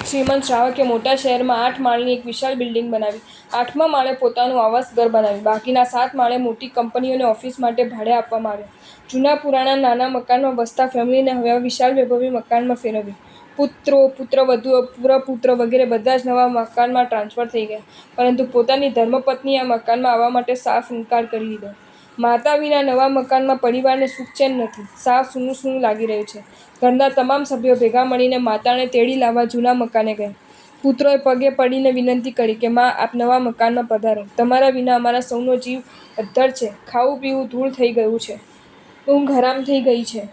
શ્રીમંત શ્રાવકે મોટા શહેરમાં 8 માળની એક વિશાળ બિલ્ડિંગ બનાવી. 8મા માળે પોતાનું આવાસ ઘર બનાવ્યું. બાકીના 7 માળે મોટી કંપનીઓ અને ઓફિસ માટે ભાડે આપવામાં આવ્યા. જૂના પુરાણા નાના મકાનમાં વસતા ફેમિલીને હવે આ વિશાળ વૈભવી મકાનમાં ફેરવ્યું. પુત્રો, પુત્રવધુઓ, પુત્ર વગેરે બધા જ નવા મકાનમાં ટ્રાન્સફર થઈ ગયા. પરંતુ પોતાની ધર્મપત્નીએ આ મકાનમાં આવવા માટે સાફ ઇનકાર કરી દીધો. માતા વિના નવા મકાનમાં પરિવારને સુખચેન નથી. સાવ સૂનું સૂનું લાગી રહ્યું છે. ઘરના તમામ સભ્યો ભેગા મળીને માતાને તેડી લાવવા જૂના મકાને ગયા. પુત્રોએ પગે પડીને વિનંતી કરી કે માં, આપ નવા મકાનમાં પધારો. તમારા વિના અમારા સૌનો જીવ અદ્ધર છે. ખાવું પીવું ધૂળ થઈ ગયું છે. ઊંઘ હરામ થઈ ગઈ છે.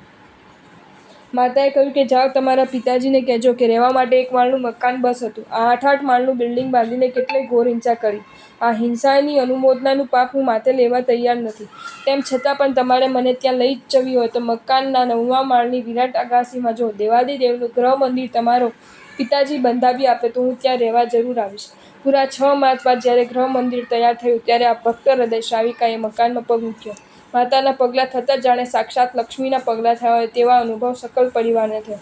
માતાએ કહ્યું કે જાઓ, તમારા પિતાજીને કહેજો કે રહેવા માટે 1 માળનું મકાન બસ હતું. આ 8 માળનું બિલ્ડિંગ બાંધીને કેટલીય ઘોર હિંસા કરી. આ હિંસાની અનુમોદનાનું પાપ હું માથે લેવા તૈયાર નથી. તેમ છતાં પણ તમારે મને ત્યાં લઈ જવી હોય તો મકાનના 9મા માળની વિરાટ અગાસીમાં જો દેવાધિદેવનું ગૃહ મંદિર તમારો પિતાજી બંધાવી આપે તો હું ત્યાં રહેવા જરૂર આવીશ. પૂરા 6 માસ બાદ જ્યારે ગૃહ મંદિર તૈયાર થયું ત્યારે આ ભક્ત હૃદય શ્રાવિકાએ મકાનમાં પગ મૂક્યો. માતાના પગલાં થતાં જ જાણે સાક્ષાત લક્ષ્મીના પગલાં થયા હોય તેવા અનુભવ સકલ પરિવારને થયો.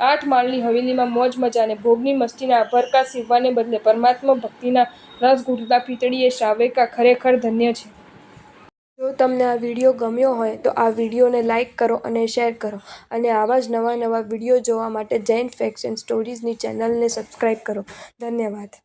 8 માળની હવેલીમાં મોજ મજા અને ભોગની મસ્તીના અભરકા સીવવાને બદલે પરમાત્મા ભક્તિના રસ ઘૂંટતા પીતળીએ શ્રાવિકા ખરેખર ધન્ય છે. જો તમને આ વિડીયો ગમ્યો હોય તો આ વિડીયોને લાઇક કરો અને શેર કરો અને આવા જ નવા વિડીયો જોવા માટે જૈન ફેક્ટ્સ એન્ડ સ્ટોરીઝની ચેનલને સબસ્ક્રાઇબ કરો. ધન્યવાદ.